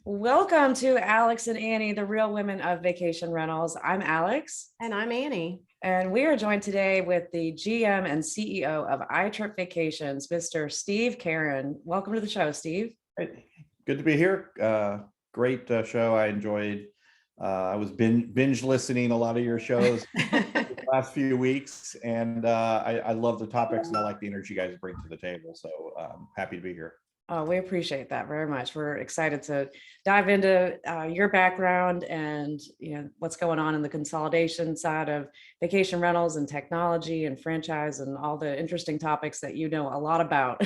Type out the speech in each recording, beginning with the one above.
Welcome to Alex and Annie, the real women of vacation rentals. I'm Alex. And I'm Annie. And we are joined today with the GM and CEO of iTrip Vacations, Mr. Steve Caron. Welcome to the show, Steve. Hey, good to be here. Great show. I enjoyed. I was binge listening a lot of your shows the last few weeks, and I love the topics and I like the energy you guys bring to the table. So happy to be here. Oh, we appreciate that very much. We're excited to dive into your background and what's going on in the consolidation side of vacation rentals and technology and franchise and all the interesting topics that you know a lot about.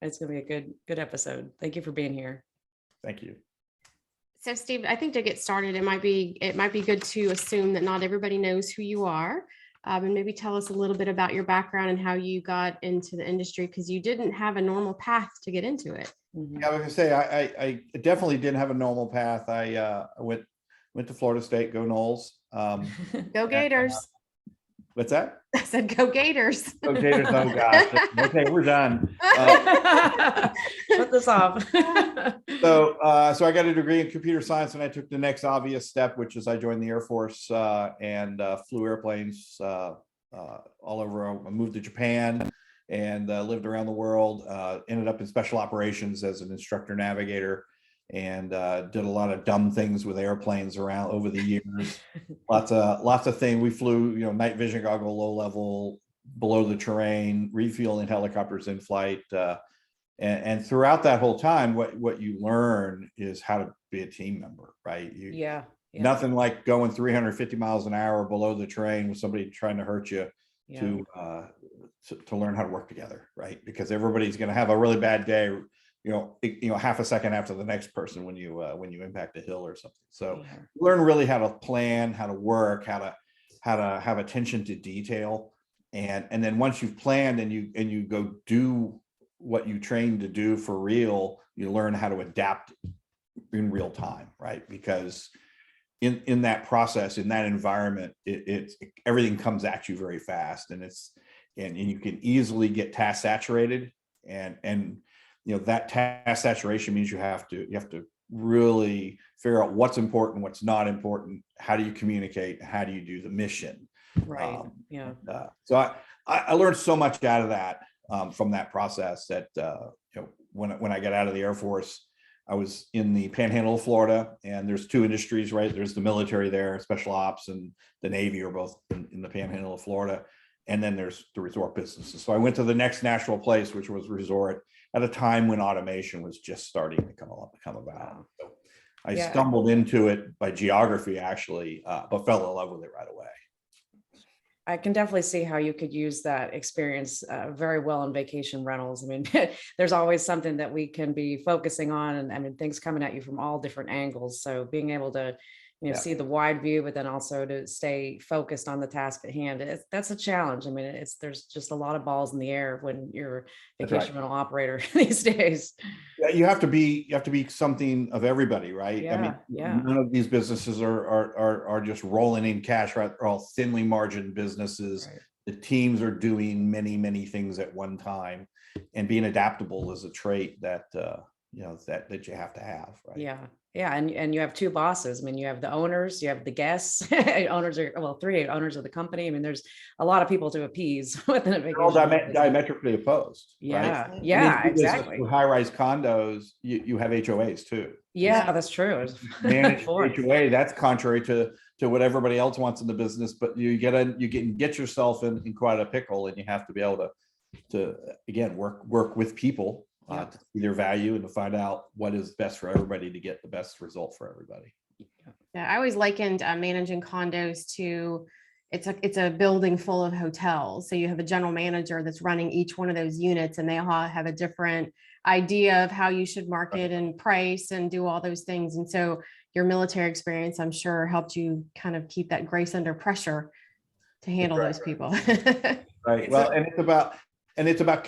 It's going to be a good episode. Thank you for being here. Thank you. So, Steve, I think to get started, it might be good to assume that not everybody knows who you are. And maybe tell us a little bit about your background and how you got into the industry, because you didn't have a normal path to get into it. Yeah, I was gonna say I definitely didn't have a normal path. I went to Florida State, go Noles. Go Gators. What's that? I said go Gators. Go Gators. Oh gosh. Okay, we're done. Shut this off. So I got a degree in computer science, and I took the next obvious step, which is I joined the Air Force and flew airplanes all over. I moved to Japan and lived around the world. Ended up in special operations as an instructor navigator, and did a lot of dumb things with airplanes around over the years. lots of things. We flew, night vision goggle, low level, below the terrain, refueling helicopters in flight. And throughout that whole time, what you learn is how to be a team member, right? Yeah. Nothing like going 350 miles an hour below the terrain with somebody trying to hurt you to learn how to work together, right? Because everybody's going to have a really bad day, half a second after the next person when you impact a hill or something. So learn really how to plan, how to work, how to have attention to detail, and then once you've planned and you go do what you trained to do for real, you learn how to adapt in real time, right? Because in that process, in that environment, it's everything comes at you very fast, and you can easily get task saturated, and that task saturation means you have to really figure out what's important, what's not important, how do you communicate, how do you do the mission, right? So I learned so much out of that. From that process that when I got out of the Air Force, I was in the Panhandle of Florida, and there's two industries, right? There's the military there, special ops, and the Navy are both in the Panhandle of Florida. And then there's the resort businesses. So I went to the next natural place, which was resort, at a time when automation was just starting to come about. So I stumbled into it by geography, actually, but fell in love with it right away. I can definitely see how you could use that experience very well in vacation rentals. I mean, there's always something that we can be focusing on, and I mean, things coming at you from all different angles. So being able to, see the wide view, but then also to stay focused on the task at hand, that's a challenge. I mean, there's just a lot of balls in the air when you're a vacation rental operator these days. Yeah, you have to be something of everybody, right? Yeah, I mean, none of these businesses are just rolling in cash, right? They're all thinly margined businesses. Right. The teams are doing many things at one time, and being adaptable is a trait that you have to have, right? Yeah, and you have two bosses. I mean, you have the owners, you have the guests. Owners are three owners of the company. I mean, there's a lot of people to appease within a vacation. All diametrically opposed. Yeah, right? Exactly. For high-rise condos, you have HOAs too. Yeah, that's true. Managed HOA, that's contrary to what everybody else wants in the business, but you get yourself in quite a pickle, and you have to be able to again work with people. To see their value and to find out what is best for everybody to get the best result for everybody. Yeah, I always likened managing condos to it's a building full of hotels. So you have a general manager that's running each one of those units, and they all have a different idea of how you should market and price and do all those things. And so your military experience, I'm sure, helped you kind of keep that grace under pressure to handle those people. Right. Well, and it's about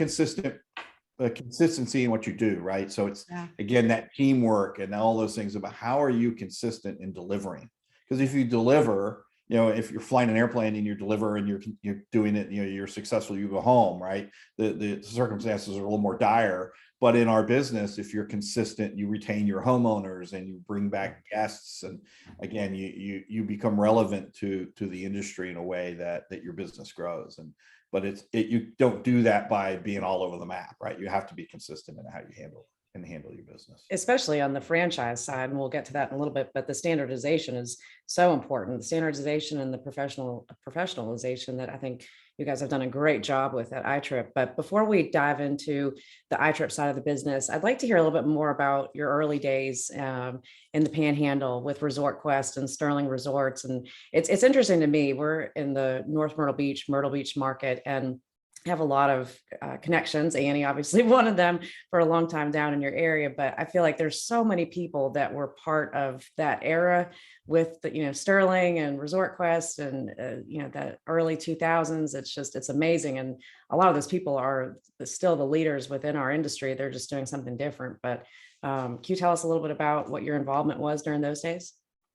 consistency in what you do, right? So it's again that teamwork and all those things about how are you consistent in delivering, because if you deliver, you know, if you're flying an airplane and you deliver and you're doing it, you know, you're successful, you go home, right? The circumstances are a little more dire. But in our business, if you're consistent, you retain your homeowners and you bring back guests, and again, you become relevant to the industry in a way that your business grows. And but you don't do that by being all over the map, right? You have to be consistent in how you handle your business. Especially on the franchise side, and we'll get to that in a little bit, but the standardization is so important. The standardization and the professionalization that I think you guys have done a great job with at iTrip. But before we dive into the iTrip side of the business, I'd like to hear a little bit more about your early days in the Panhandle with Resort Quest and Sterling Resorts. And it's interesting to me, we're in the North Myrtle Beach market, and have a lot of connections. Annie, obviously one of them, for a long time down in your area, but I feel like there's so many people that were part of that era with the, you know, Sterling and Resort Quest and you know, that early 2000s. It's amazing. And a lot of those people are still the leaders within our industry. They're just doing something different. But can you tell us a little bit about what your involvement was during those days?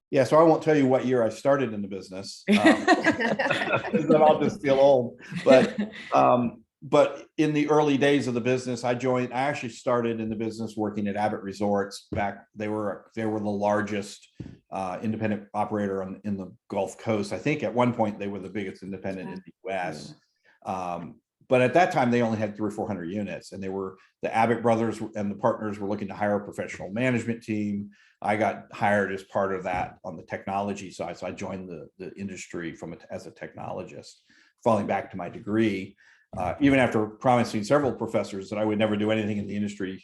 Yeah, so I won't tell you what year I started in the business, then I'll just feel old. But in the early days of the business, I actually started in the business working at Abbott Resorts. Back, they were the largest independent operator in the Gulf Coast. I think at one point they were the biggest independent in the US. But at that time, they only had 300 or 400 units, and the Abbott brothers and the partners were looking to hire a professional management team. I got hired as part of that on the technology side. So I joined the industry as a technologist, falling back to my degree, even after promising several professors that I would never do anything in the industry.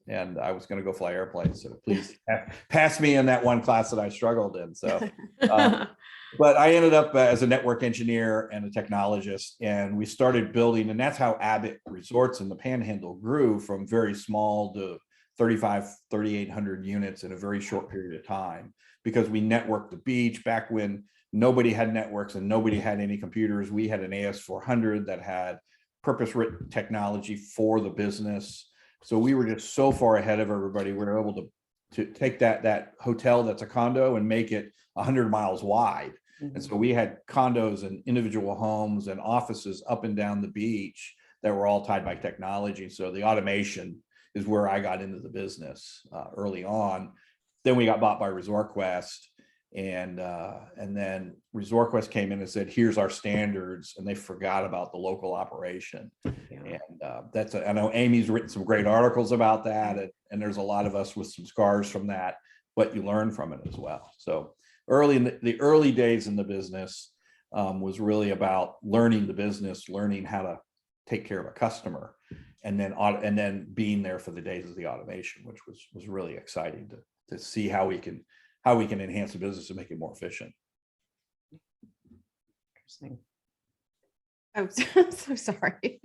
And I was going to go fly airplanes. So please pass me in that one class that I struggled in. So, but I ended up as a network engineer and a technologist, and we started building, and that's how Abbott Resorts in the Panhandle grew from very small to 3,800 units in a very short period of time, because we networked the beach back when nobody had networks and nobody had any computers. We had an AS400 that had purpose-written technology for the business. So we were just so far ahead of everybody. We were able to take that hotel that's a condo and make it 100 miles wide. Mm-hmm. And so we had condos and individual homes and offices up and down the beach that were all tied by technology. So the automation is where I got into the business early on. Then we got bought by Resort Quest, and then Resort Quest came in and said, "Here's our standards," and they forgot about the local operation. Yeah. And I know Amy's written some great articles about that, and there's a lot of us with some scars from that, but you learn from it as well. So early in the early days in the business was really about learning the business, learning how to take care of a customer, and then being there for the days of the automation, which was really exciting to see how we can enhance the business and make it more efficient. Interesting. Oh, I'm so sorry.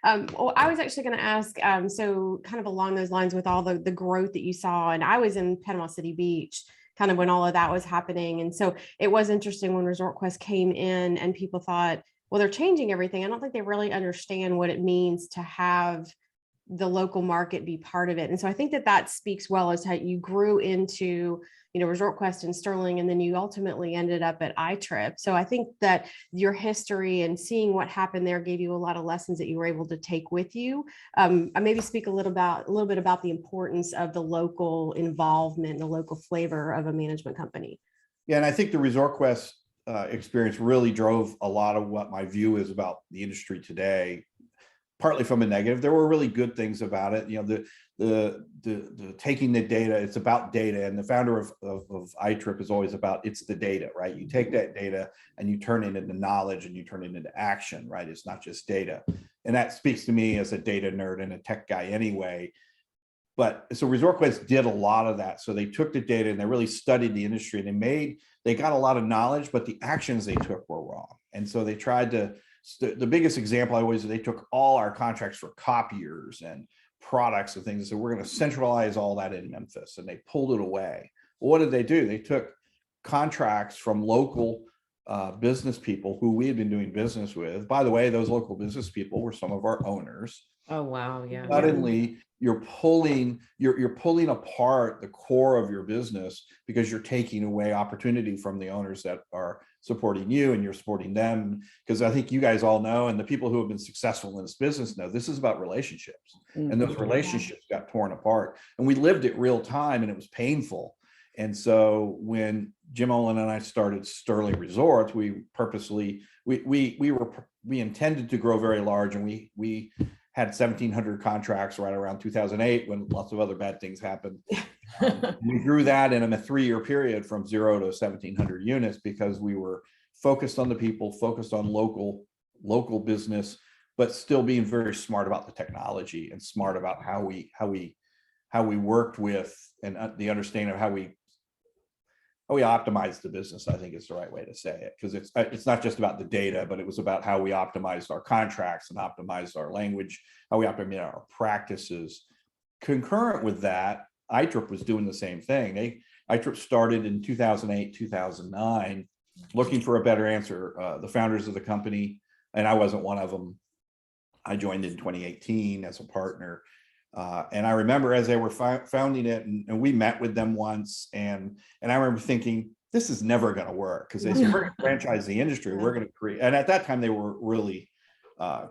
Well, I was actually going to ask, so kind of along those lines with all the growth that you saw, and I was in Panama City Beach kind of when all of that was happening. And so it was interesting when Resort Quest came in and people thought, well, they're changing everything. I don't think they really understand what it means to have the local market be part of it. And so I think that speaks well as how you grew into, you know, Resort Quest and Sterling, and then you ultimately ended up at iTrip. So I think that your history and seeing what happened there gave you a lot of lessons that you were able to take with you. I maybe speak a little bit about the importance of the local involvement, the local flavor of a management company. Yeah, and I think the Resort Quest experience really drove a lot of what my view is about the industry today. Partly from a negative, there were really good things about it. You know, the taking the data, it's about data, and the founder of iTrip is always about, it's the data, right? You take that data and you turn it into knowledge and you turn it into action, right? It's not just data. And that speaks to me as a data nerd and a tech guy anyway. But so Resort Quest did a lot of that. So they took the data and they really studied the industry, and they got a lot of knowledge, but the actions they took were wrong. And so they tried to, the biggest example I always, they took all our contracts for copiers and products and things. So we're going to centralize all that in Memphis, and they pulled it away. Well, what did they do? They took contracts from local business people who we had been doing business with. By the way, those local business people were some of our owners. Oh, wow. Yeah. Suddenly you're pulling apart the core of your business because you're taking away opportunity from the owners that are supporting you, and you're supporting them. Because I think you guys all know, and the people who have been successful in this business know, this is about relationships. And those relationships got torn apart, and we lived it real time, and it was painful. And so when Jim Olin and I started Sterling Resorts, we purposely, we intended to grow very large, and we had 1,700 contracts right around 2008 when lots of other bad things happened. We grew that in a 3-year period from 0 to 1,700 units because we were focused on the people, focused on local business, but still being very smart about the technology and smart about how we worked with, and the understanding of how we optimized the business, I think is the right way to say it. Because it's not just about the data, but it was about how we optimized our contracts and optimized our language, how we optimized our practices. Concurrent with that, iTrip was doing the same thing. iTrip started in 2008, 2009, looking for a better answer. The founders of the company, and I wasn't one of them, I joined in 2018 as a partner. And I remember as they were founding it, and we met with them once, and I remember thinking, this is never going to work, because they said, we're going to franchise the industry. We're going to create, and at that time they were really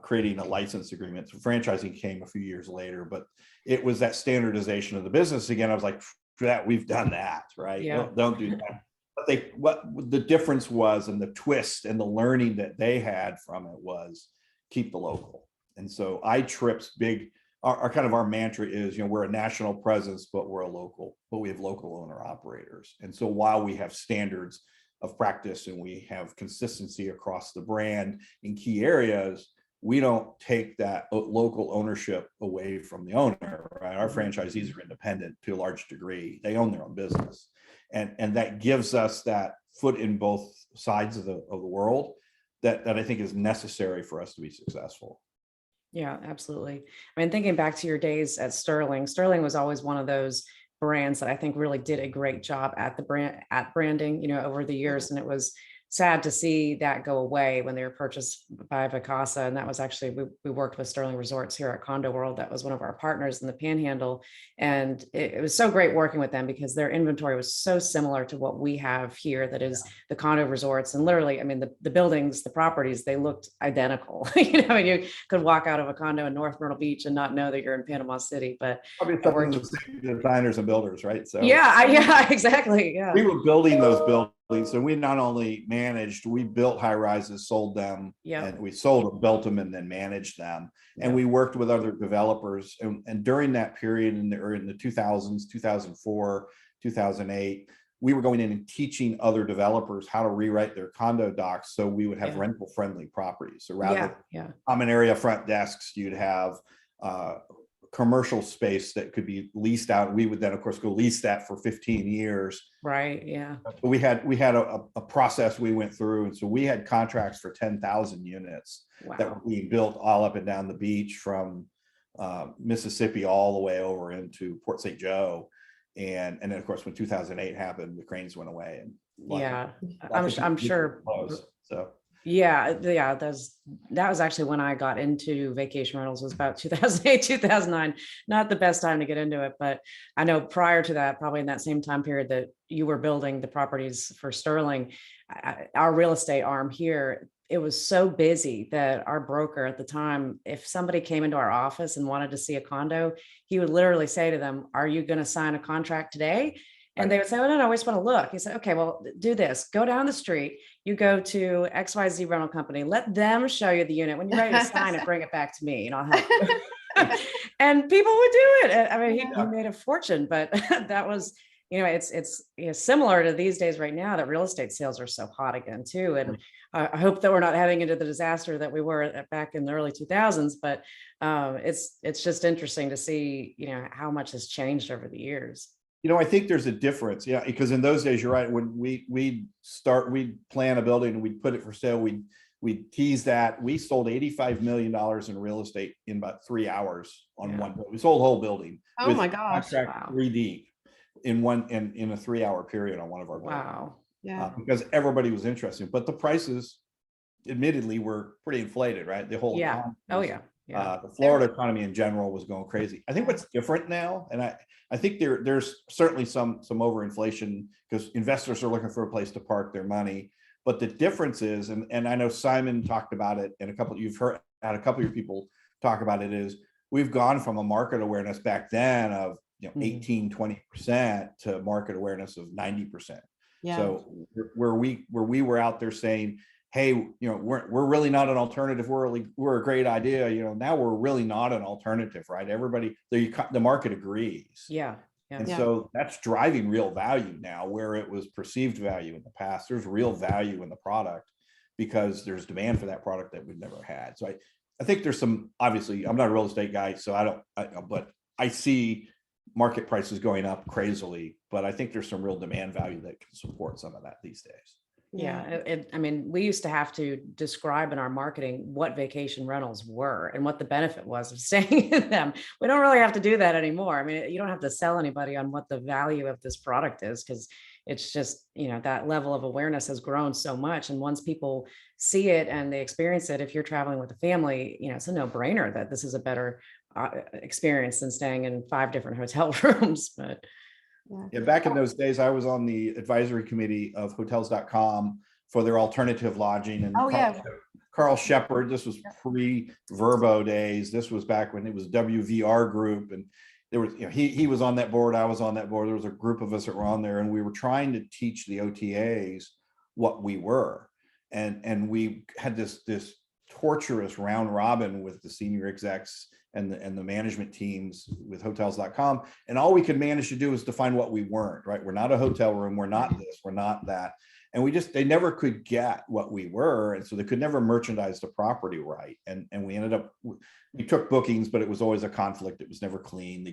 creating a license agreement. So franchising came a few years later, but it was that standardization of the business again. I was like, that we've done that, right? Yeah. Don't do that. But what the difference was, and the twist and the learning that they had from it was keep the local. And so iTrip's big, our kind of our mantra is, we're a national presence, but we have local owner operators. And so while we have standards of practice and we have consistency across the brand in key areas, we don't take that local ownership away from the owner, right? Our franchisees are independent to a large degree. They own their own business. And that gives us that foot in both sides of the world that I think is necessary for us to be successful. Yeah, absolutely. I mean, thinking back to your days at Sterling was always one of those brands that I think really did a great job at branding, over the years. And it was sad to see that go away when they were purchased by Vacasa. And that was actually, we worked with Sterling Resorts here at Condo World. That was one of our partners in the Panhandle. And it was so great working with them because their inventory was so similar to what we have here, that is the condo resorts. And literally, I mean, the buildings, the properties, they looked identical. I mean, you could walk out of a condo in North Myrtle Beach and not know that you're in Panama City, but probably something the same designers and builders, right? So yeah, exactly. Yeah. We were building those buildings. So we not only we built high rises, sold them, and we sold them, built them, and then managed them. And we worked with other developers. And during that period in the 2000s, 2004, 2008, we were going in and teaching other developers how to rewrite their condo docs so we would have rental friendly properties. So rather than common area front desks, you'd have commercial space that could be leased out. We would then, of course, go lease that for 15 years. Right. Yeah. But we had a process we went through. And so we had contracts for 10,000 units that were being built all up and down the beach from Mississippi all the way over into Port St. Joe. And then, of course, when 2008 happened, the cranes went away. And I'm sure. So. Yeah, that was actually when I got into vacation rentals, was about 2008, 2009. Not the best time to get into it, but I know prior to that, probably in that same time period that you were building the properties for Sterling, our real estate arm here, it was so busy that our broker at the time, if somebody came into our office and wanted to see a condo, he would literally say to them, "Are you going to sign a contract today?" And they would say, "Oh, no, I just want to look." He said, "Okay, well, do this. Go down the street. You go to XYZ rental company. Let them show you the unit. When you're ready to sign it, bring it back to me and I'll help you." And people would do it. I mean, he made a fortune, but that was, it's similar to these days right now that real estate sales are so hot again too. And I hope that we're not heading into the disaster that we were back in the early 2000s, but it's just interesting to see, how much has changed over the years. I think there's a difference. Yeah, because in those days, you're right. When we'd plan a building and we'd put it for sale, we'd tease that. We sold $85 million in real estate in about 3 hours on one. We sold the whole building. Oh my gosh! Wow. 3 deep in a 3-hour period on one of our buildings. Wow. Yeah. Because everybody was interested, but the prices, admittedly, were pretty inflated, right? The whole Oh yeah. Yeah. The Florida economy in general was going crazy. I think what's different now, and I think there's certainly some overinflation because investors are looking for a place to park their money. But the difference is, and I know Simon talked about it, and you've had a couple of your people talk about it, is we've gone from a market awareness back then of 18-20% to market awareness of 90%. Yeah. So where we were out there saying, hey, we're really not an alternative, we're a great idea, now we're really not an alternative, right? Everybody, the market agrees. Yeah. And so that's driving real value now, where it was perceived value in the past. There's real value in the product because there's demand for that product that we've never had. So I think there's some, obviously I'm not a real estate guy, so but I see market prices going up crazily, but I think there's some real demand value that can support some of that these days. Yeah. I mean, we used to have to describe in our marketing what vacation rentals were and what the benefit was of staying in them. We don't really have to do that anymore. I mean, you don't have to sell anybody on what the value of this product is, because it's just, that level of awareness has grown so much. And once people see it and they experience it, if you're traveling with a family, it's a no-brainer that this is a better experience than staying in 5 different hotel rooms. But yeah, back in those days, I was on the advisory committee of Hotels.com for their alternative lodging. And Carl Shepard, this was pre-Verbo days. This was back when it was WVR Group. And there was, he was on that board. I was on that board. There was a group of us that were on there, and we were trying to teach the OTAs what we were. And we had this torturous round robin with the senior execs and the management teams with Hotels.com. And all we could manage to do is define what we weren't, right? We're not a hotel room. We're not this, we're not that. And they never could get what we were. And so they could never merchandise the property right. And we ended up, we took bookings, but it was always a conflict. It was never clean. The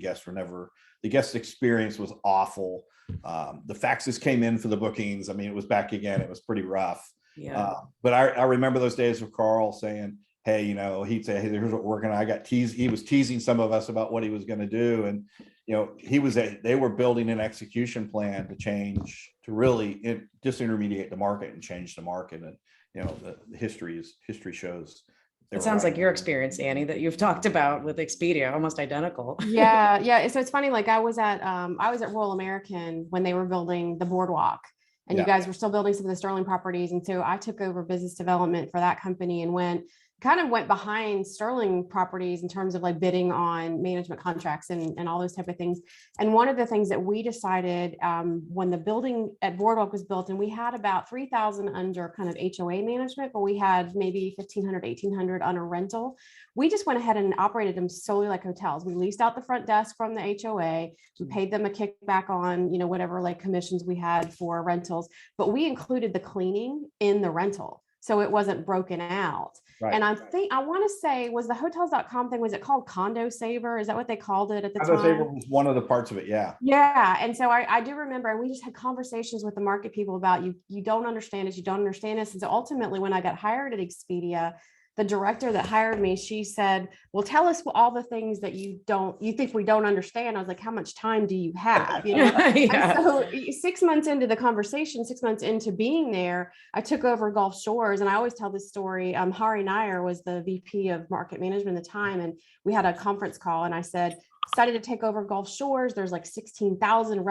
guest experience was awful. The faxes came in for the bookings. I mean, it was back again. It was pretty rough. yeah. But I remember those days of Carl saying, hey, he'd say, hey, here's what we're gonna, I got teased. He was teasing some of us about what he was going to do. And, they were building an execution plan to really disintermediate the market and change the market. And, the history shows. It sounds like your experience, Annie, that you've talked about with Expedia, almost identical. Yeah. So it's funny, like I was at Royal American when they were building the boardwalk. And you guys were still building some of the Sterling properties. And so I took over business development for that company and went behind Sterling properties in terms of like bidding on management contracts and all those type of things. And one of the things that we decided when the building at Boardwalk was built, and we had about 3,000 under kind of HOA management, but we had maybe 1,500, 1,800 under rental. We just went ahead and operated them solely like hotels. We leased out the front desk from the HOA. We paid them a kickback on, whatever like commissions we had for rentals, but we included the cleaning in the rental. So it wasn't broken out. Right. And I want to say, was the Hotels.com thing, was it called Condo Saver? Is that what they called it at the time? Condo Saver was one of the parts of it. Yeah. Yeah. And so I do remember, and we just had conversations with the market people about you don't understand this, you don't understand this. And so ultimately when I got hired at Expedia, the director that hired me, she said, well, tell us all the things that you think we don't understand. I was like, how much time do you have? And so 6 months into the conversation, 6 months into being there, I took over Gulf Shores. And I always tell this story. Hari Nair was the VP of market management at the time. And we had a conference call and I said, decided to take over Gulf Shores. There's like 16,000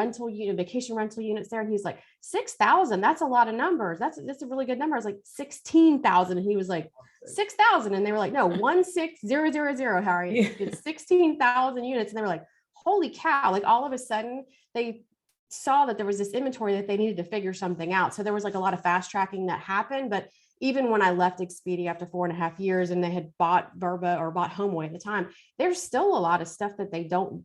vacation rental units there. And he's like, 6,000, that's a lot of numbers. That's a really good number. I was like, 16,000. And he was like, 6,000. And they were like, no, 16000, Harry. It's 16,000 units. And they were like, holy cow. Like all of a sudden they saw that there was this inventory that they needed to figure something out. So there was like a lot of fast tracking that happened. But even when I left Expedia after 4.5 years and they had bought Verba or bought HomeAway at the time, there's still a lot of stuff that they don't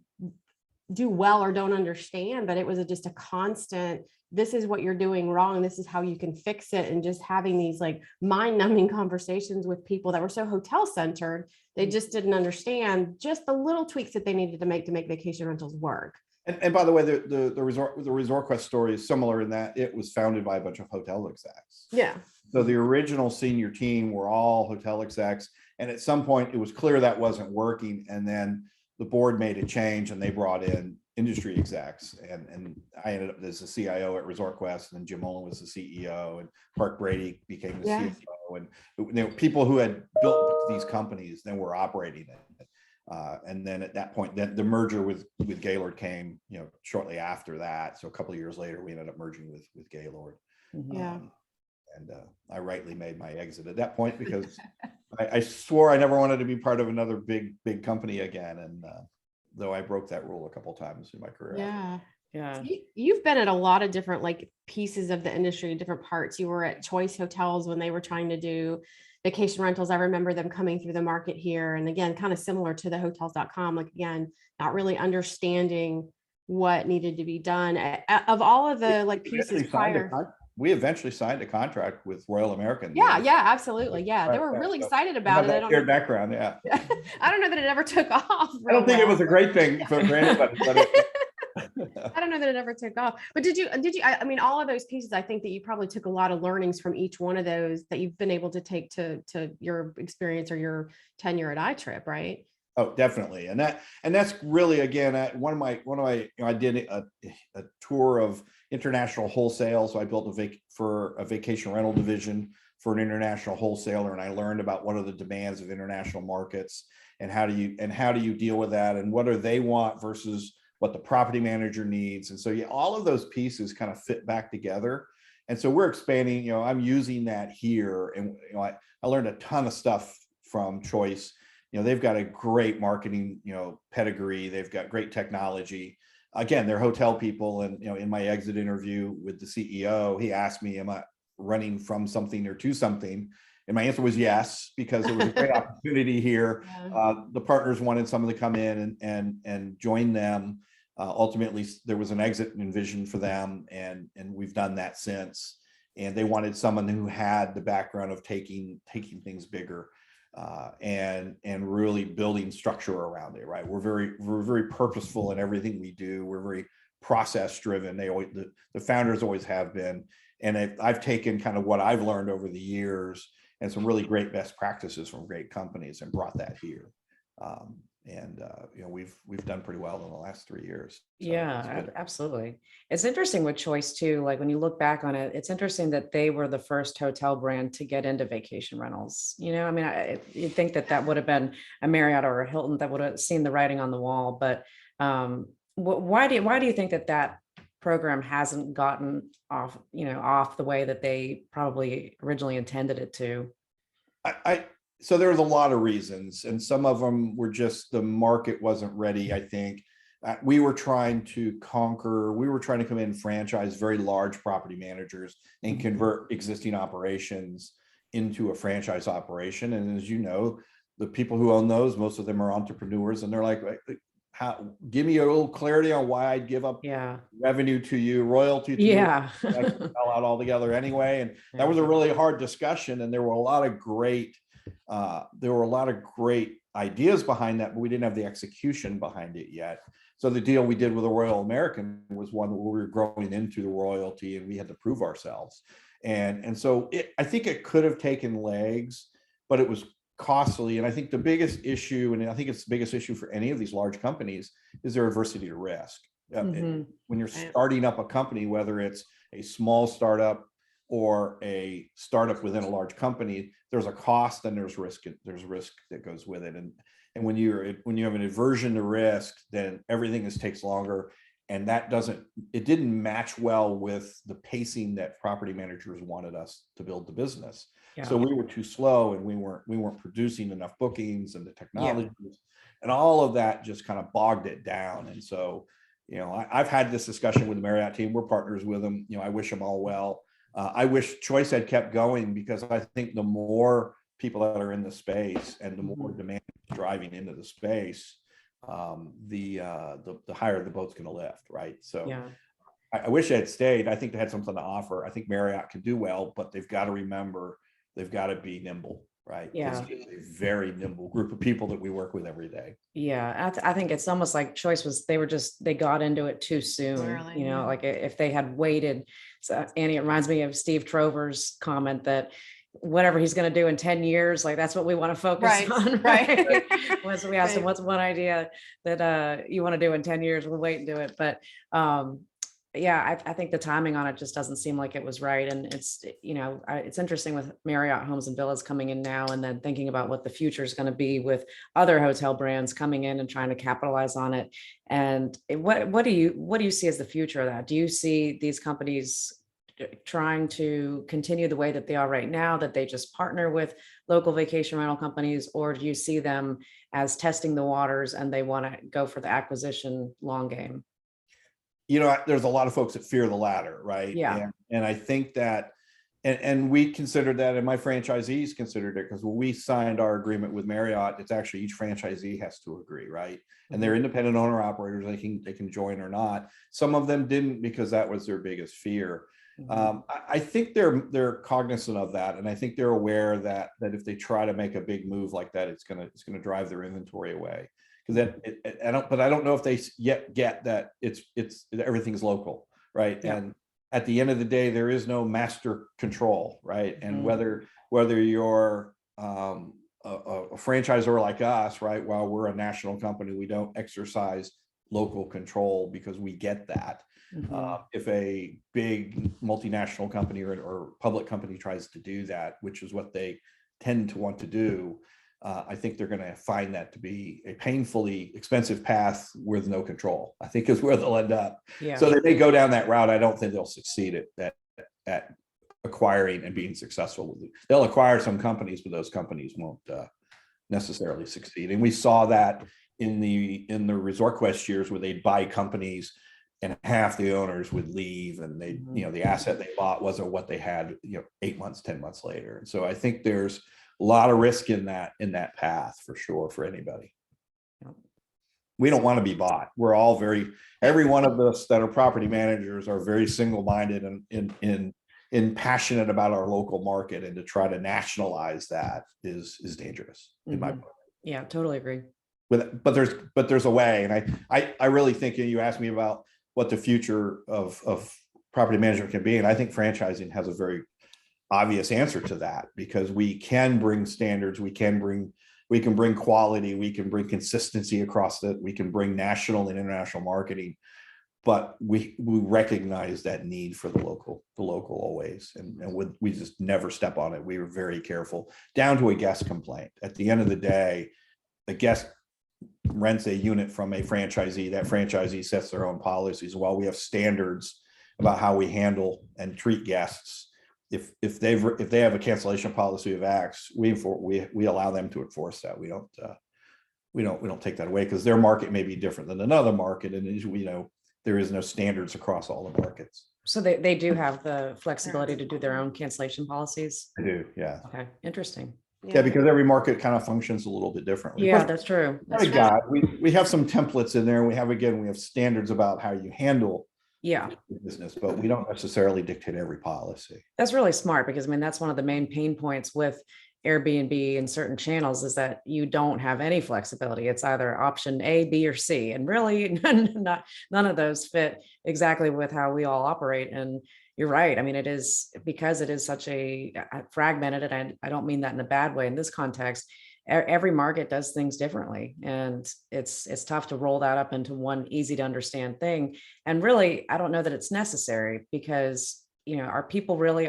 do well or don't understand, but it was just a constant, this is what you're doing wrong. This is how you can fix it. And just having these like mind numbing conversations with people that were so hotel centered, they just didn't understand just the little tweaks that they needed to make vacation rentals work. And by the way, the Resort Quest story is similar in that it was founded by a bunch of hotel execs. Yeah. So the original senior team were all hotel execs. And at some point it was clear that wasn't working. And then the board made a change and they brought in industry execs, and I ended up as the CIO at Resort Quest, and then Jim Olin was the CEO, and Park Brady became the CFO, and there were people who had built these companies then were operating it. And then at that point, then the merger with Gaylord came, shortly after that. So a couple of years later, we ended up merging with Gaylord. Yeah. And I rightly made my exit at that point because I swore I never wanted to be part of another big company again. And though I broke that rule a couple of times in my career. Yeah. Yeah. You've been at a lot of different pieces of the industry, different parts. You were at Choice Hotels when they were trying to do vacation rentals. I remember them coming through the market here. And again, kind of similar to the hotels.com, again, not really understanding what needed to be done of all of the pieces prior. We eventually signed a contract with Royal American. Yeah, absolutely. Yeah, they were really excited about it. Their background, yeah. I don't know that it ever took off. I don't think it was a great thing for anybody, but I don't know that it ever took off. But did you, I mean, all of those pieces, I think that you probably took a lot of learnings from each one of those that you've been able to take to your experience or your tenure at iTrip, right? Oh, definitely. And that's really, again, one of my, I did a tour of international wholesale. So I built for a vacation rental division for an international wholesaler. And I learned about what are the demands of international markets and how do you deal with that and what do they want versus what the property manager needs. And so, yeah, all of those pieces kind of fit back together. And so we're expanding, I'm using that here. And, I learned a ton of stuff from Choice. They've got a great marketing, pedigree. They've got great technology. Again, they're hotel people. And, in my exit interview with the CEO, he asked me, am I running from something or to something? And my answer was yes, because it was a great opportunity here. Yeah. The partners wanted someone to come in and join them. Ultimately, there was an exit envisioned for them, and we've done that since. And they wanted someone who had the background of taking things bigger. And really building structure around it, right? We're very purposeful in everything we do. We're very process driven. The founders always have been, and I've taken kind of what I've learned over the years and some really great best practices from great companies and brought that here. We've done pretty well in the last 3 years. So yeah, absolutely. It's interesting with Choice too. Like when you look back on it, it's interesting that they were the first hotel brand to get into vacation rentals. I mean, you'd think that would have been a Marriott or a Hilton that would have seen the writing on the wall. But why do you think that program hasn't gotten off the way that they probably originally intended it to? So there was a lot of reasons, and some of them were just the market wasn't ready. I think we were trying to come in and franchise very large property managers and convert existing operations into a franchise operation. And as you know, the people who own those, most of them are entrepreneurs, and they're like, give me a little clarity on why I'd give up revenue to you, royalty to you. I could sell out altogether anyway. And that was a really hard discussion. And there were a lot of great ideas behind that, but we didn't have the execution behind it yet. So the deal we did with the Royal American was one where we were growing into the royalty and we had to prove ourselves. And so I think it could have taken legs, but it was costly. And I think the biggest issue, and I think it's the biggest issue for any of these large companies, is their adversity to risk. When you're starting up a company, whether it's a small startup or a startup within a large company, there's a cost and there's risk that goes with it. And when you have an aversion to risk, then everything takes longer. And it didn't match well with the pacing that property managers wanted us to build the business. Yeah. So we were too slow, and we weren't producing enough bookings, and the technology and all of that just kind of bogged it down. And so, I've had this discussion with the Marriott team. We're partners with them. I wish them all well. I wish Choice had kept going, because I think the more people that are in the space and the more demand driving into the space, the higher the boat's going to lift, right? So I wish they had stayed. I think they had something to offer. I think Marriott could do well, but they've got to remember they've got to be nimble, right? Yeah, it's a very nimble group of people that we work with every day. Yeah, I think it's almost like Choice they got into it too soon. Like if they had waited. So Annie, it reminds me of Steve Trover's comment that whatever he's going to do in 10 years, like that's what we want to focus Right, on. right. Once we asked him, Right. what's one idea that you want to do in 10 years, we'll wait and do it. But yeah, I think the timing on it just doesn't seem like it was right. And it's, it's interesting with Marriott Homes and Villas coming in now, and then thinking about what the future is going to be with other hotel brands coming in and trying to capitalize on it. And what do you see as the future of that? Do you see these companies trying to continue the way that they are right now, that they just partner with local vacation rental companies, or do you see them as testing the waters and they want to go for the acquisition long game? There's a lot of folks that fear the latter, right? Yeah. And I think that, and we considered that, and my franchisees considered it, because when we signed our agreement with Marriott, it's actually each franchisee has to agree, right? And they're independent owner operators, they can join or not. Some of them didn't, because that was their biggest fear. I think they're cognizant of that, and I think they're aware that if they try to make a big move like that, it's gonna drive their inventory away. Because I don't know if they yet get that it's everything's local, right? Yeah. And at the end of the day, there is no master control, right? And whether you're a franchisor like us, right? While we're a national company, we don't exercise local control because we get that. If a big multinational company or public company tries to do that, which is what they tend to want to do, I think they're going to find that to be a painfully expensive path with no control, I think is where they'll end up. Yeah. So they may go down that route. I don't think they'll succeed at acquiring and being successful with it. They'll acquire some companies, but those companies won't necessarily succeed. And we saw that in the Resort Quest years, where they'd buy companies and half the owners would leave, and they, the asset they bought wasn't what they had, 8 months, 10 months later. And so I think there's a lot of risk in that path, for sure, for anybody. We don't want to be bought. We're all every one of us that are property managers are very single-minded and in passionate about our local market, and to try to nationalize that is dangerous in my book. Yeah, totally agree. But there's a way. And I really think, you asked me about what the future of property management can be, and I think franchising has a very obvious answer to that, because we can bring standards, we can bring quality, we can bring consistency across we can bring national and international marketing, but we recognize that need for the local always, and we just never step on it. We were very careful, down to a guest complaint. At the end of the day, the guest rents a unit from a franchisee. That franchisee sets their own policies. While we have standards about how we handle and treat guests, if they have a cancellation policy of X, we allow them to enforce that. We don't take that away, because their market may be different than another market, and there is no standards across all the markets. So they do have the flexibility to do their own cancellation policies? I do, yeah. Okay, interesting. Yeah, because every market kind of functions a little bit differently. Yeah, that's true. Thank God, we have some templates in there. We have standards about how you handle business, but we don't necessarily dictate every policy. That's really smart, because that's one of the main pain points with Airbnb and certain channels, is that you don't have any flexibility. It's either option A, B, or C, and really none of those fit exactly with how we all operate. And you're right. It is, because it is such a fragmented, and I don't mean that in a bad way in this context. Every market does things differently, and it's tough to roll that up into one easy to understand thing. And really, I don't know that it's necessary, because are people really,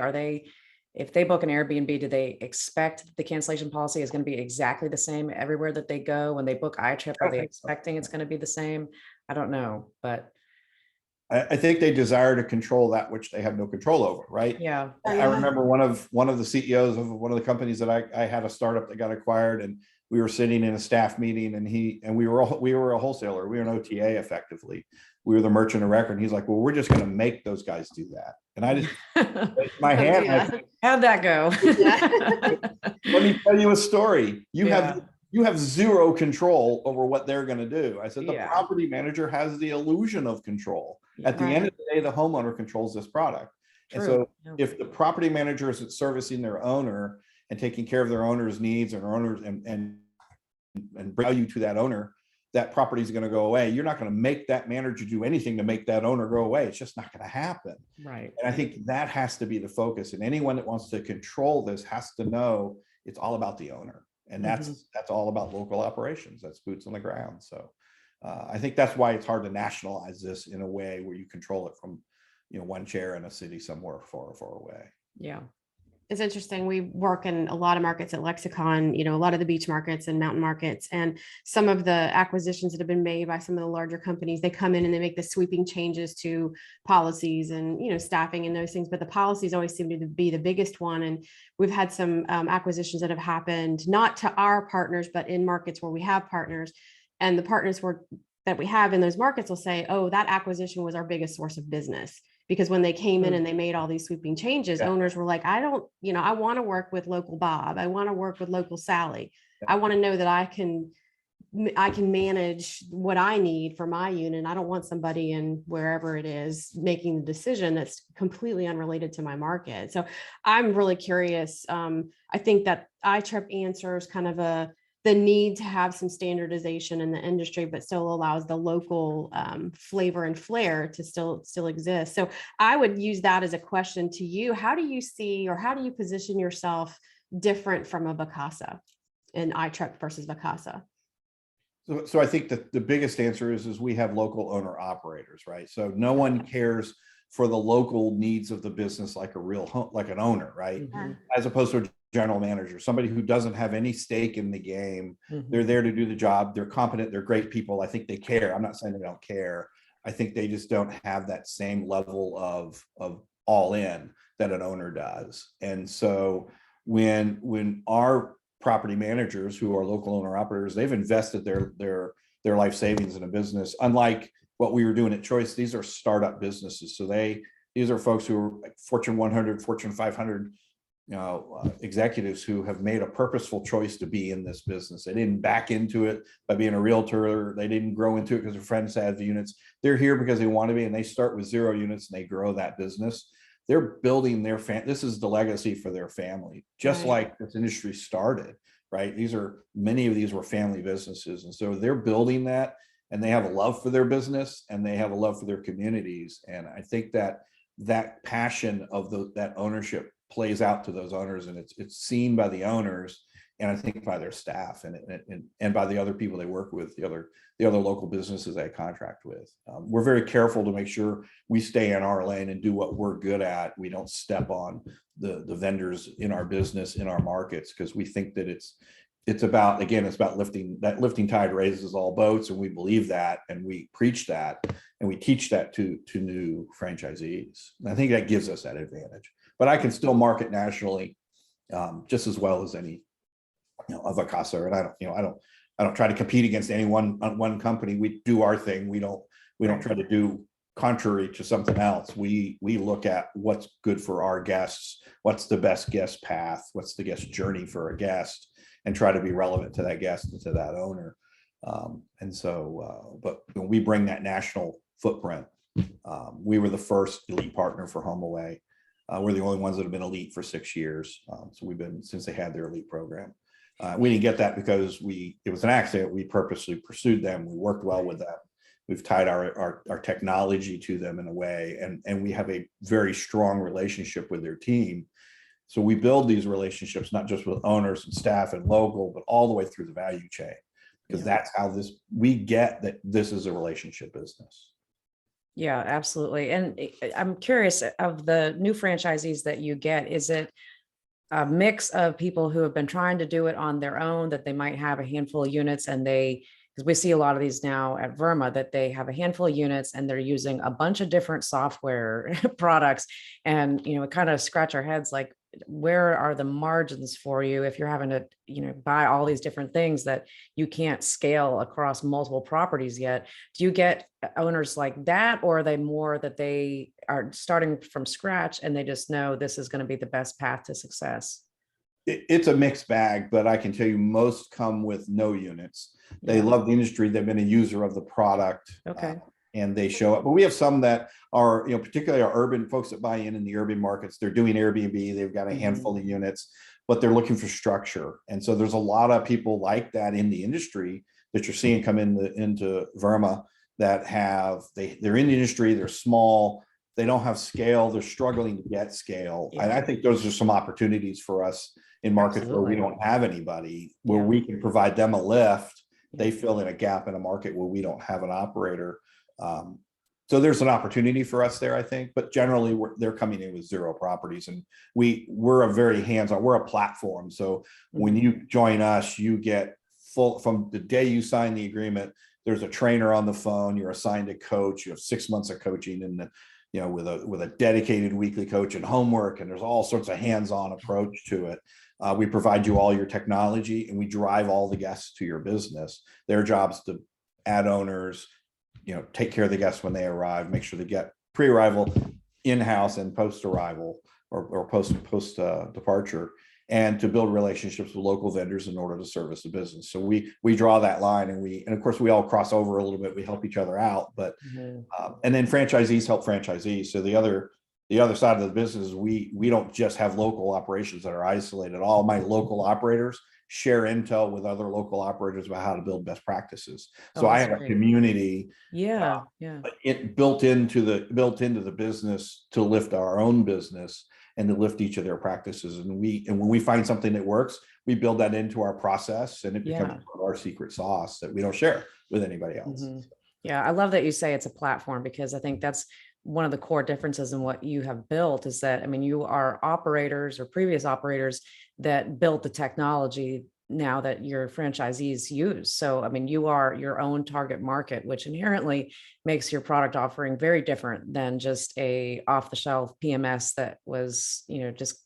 if they book an Airbnb, do they expect the cancellation policy is going to be exactly the same everywhere that they go? When they book iTrip, are they expecting it's going to be the same? I don't know, but I think they desire to control that which they have no control over, right? Yeah. I remember one of the CEOs of one of the companies that I had a startup that got acquired, and we were sitting in a staff meeting, and we were a wholesaler. We were an OTA effectively. We were the merchant of record. And he's like, well, we're just going to make those guys do that. And I just raised my hand. How'd that go? Let me tell you a story. You have zero control over what they're going to do. I said, the property manager has the illusion of control. At the end of the day, the homeowner controls this product. True. And so if the property manager isn't servicing their owner and taking care of their owner's needs and owners and value to that owner, that property is going to go away. You're not going to make that manager do anything to make that owner go away. It's just not going to happen. Right. And I think that has to be the focus. And anyone that wants to control this has to know it's all about the owner. And that's all about local operations. That's boots on the ground. So I think that's why it's hard to nationalize this in a way where you control it from, one chair in a city somewhere far, far away. Yeah. It's interesting. We work in a lot of markets at Lexicon, a lot of the beach markets and mountain markets, and some of the acquisitions that have been made by some of the larger companies, they come in and they make the sweeping changes to policies and, staffing and those things. But the policies always seem to be the biggest one. And we've had some acquisitions that have happened, not to our partners, but in markets where we have partners, and the partners that we have in those markets will say, oh, that acquisition was our biggest source of business. Because when they came in and they made all these sweeping changes, owners were like, I want to work with local Bob. I want to work with local Sally. I want to know that I can manage what I need for my unit. I don't want somebody in wherever it is making the decision that's completely unrelated to my market. So I'm really curious. I think that iTrip answers kind of the need to have some standardization in the industry, but still allows the local flavor and flair to still exist. So I would use that as a question to you. How do you see, or how do you position yourself different from a Vacasa, in iTrip versus Vacasa? So I think that the biggest answer is we have local owner operators, right? So no one cares for the local needs of the business like like an owner, right? As opposed to a general manager, somebody who doesn't have any stake in the game. They're there to do the job. They're competent. They're great people. I think they care. I'm not saying they don't care. I think they just don't have that same level of all in that an owner does. And so when our property managers, who are local owner operators, they've invested their life savings in a business. Unlike what we were doing at Choice, these are startup businesses. So these are folks who are like Fortune 100, Fortune 500, executives who have made a purposeful choice to be in this business. They didn't back into it by being a realtor. They didn't grow into it because their friends had the units. They're here because they want to be, and they start with 0 units and they grow that business. They're building this is the legacy for their family, just like this industry started, right? Many of these were family businesses. And so they're building that, and they have a love for their business and they have a love for their communities. And I think that passion of that ownership plays out to those owners, and it's seen by the owners, and I think by their staff and by the other people they work with, the other local businesses they contract with. We're very careful to make sure we stay in our lane and do what we're good at. We don't step on the vendors in our business, in our markets, because we think that it's about lifting tide raises all boats, and we believe that, and we preach that, and we teach that to new franchisees. And I think that gives us that advantage. But I can still market nationally just as well as any, of Vacasa. And I don't try to compete against any one company. We do our thing. We don't try to do contrary to something else. We look at what's good for our guests, what's the best guest path, what's the guest journey for a guest, and try to be relevant to that guest and to that owner. But we bring that national footprint. We were the first elite partner for HomeAway. We're the only ones that have been elite for 6 years. So we've been since they had their elite program. We didn't get that because it was an accident. We purposely pursued them. We worked well with them. We've tied our technology to them in a way, and we have a very strong relationship with their team. So we build these relationships, not just with owners and staff and local, but all the way through the value chain, because that's how we get that this is a relationship business. Yeah, absolutely. And I'm curious, of the new franchisees that you get, is it a mix of people who have been trying to do it on their own, that they might have a handful of units, and because we see a lot of these now at Verma, that they have a handful of units and they're using a bunch of different software products, and we kind of scratch our heads like, where are the margins for you if you're having to buy all these different things that you can't scale across multiple properties yet? Do you get owners like that, or are they more that they are starting from scratch and they just know this is going to be the best path to success? It's a mixed bag, but I can tell you most come with no units. They love the industry. They've been a user of the product. Okay. And they show up. But we have some that are, particularly our urban folks that buy in the urban markets. They're doing Airbnb. They've got a handful of units, but they're looking for structure. And so there's a lot of people like that in the industry that you're seeing come into Verma that they're in the industry, they're small, they don't have scale, they're struggling to get scale. And I think those are some opportunities for us in markets where we don't have anybody, where we can provide them a lift. They fill in a gap in a market where we don't have an operator. So there's an opportunity for us there, I think, but generally they're coming in with 0 properties, and we're a very hands-on, we're a platform. So when you join us, you get full, from the day you sign the agreement, there's a trainer on the phone, you're assigned a coach, you have 6 months of coaching, and with a dedicated weekly coach and homework, and there's all sorts of hands-on approach to it. We provide you all your technology, and we drive all the guests to your business. Their job's to add owners, take care of the guests when they arrive, make sure they get pre-arrival, in-house, and post-arrival or post departure, and to build relationships with local vendors in order to service the business. So we draw that line, and of course we all cross over a little bit. We help each other out, but and then franchisees help franchisees. So the other side of the business is we don't just have local operations that are isolated. All my local operators share intel with other local operators about how to build best practices. So I have a community it built into the business to lift our own business and to lift each of their practices. And when we find something that works, we build that into our process, and it becomes our secret sauce that we don't share with anybody else. Yeah, I love that you say it's a platform, because I think that's one of the core differences in what you have built, is that, I mean, you are operators or previous operators that built the technology now that your franchisees use. So, I mean, you are your own target market, which inherently makes your product offering very different than just a off-the-shelf PMS that was, just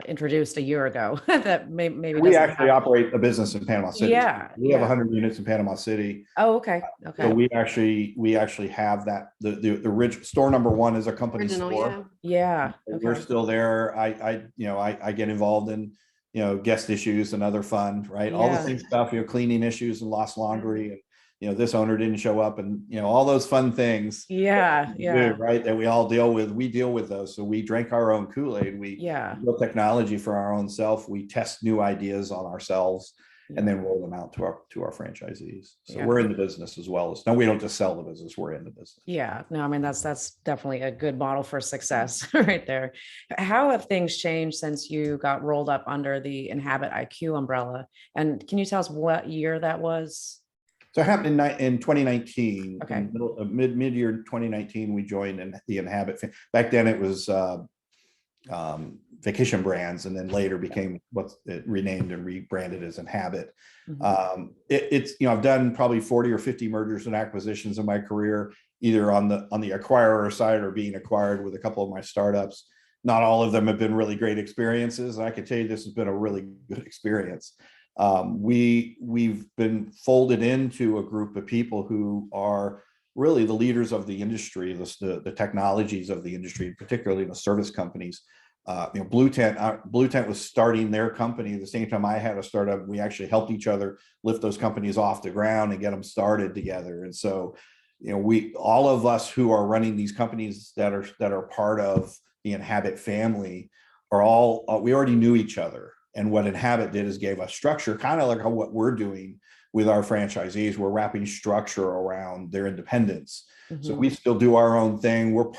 introduced a year ago. That maybe we actually operate a business in Panama City. We have 100 units in Panama City. Oh, okay. So we actually have that. The original store number 1 is a company store. We're still there. I get involved in guest issues and other fun, right? All the same stuff, cleaning issues and lost laundry, and this owner didn't show up, and all those fun things. Right, that we all deal with. We deal with those. So we drink our own Kool-Aid. We build technology for our own self. We test new ideas on ourselves, and then roll them out to our franchisees. So we're in the business as well as, no, we don't just sell the business, we're in the business. No, I mean, that's definitely a good model for success right there. How have things changed since you got rolled up under the Inhabit IQ umbrella? And can you tell us what year that was? So it happened in 2019. Okay. Mid-year 2019, we joined the Inhabit. Back then it was Vacation Brands, and then later became what's it renamed and rebranded as Inhabit. It's I've done probably 40 or 50 mergers and acquisitions in my career, either on the acquirer side or being acquired with a couple of my startups. Not all of them have been really great experiences, and I can tell you this has been a really good experience. We've been folded into a group of people who are really the leaders of the industry, the technologies of the industry, particularly the service companies. Blue Tent was starting their company at the same time I had a startup. We actually helped each other lift those companies off the ground and get them started together. And so, all of us who are running these companies that are part of the Inhabit family we already knew each other. And what Inhabit did is gave us structure, kind of like what we're doing with our franchisees. We're wrapping structure around their independence. So we still do our own thing. We're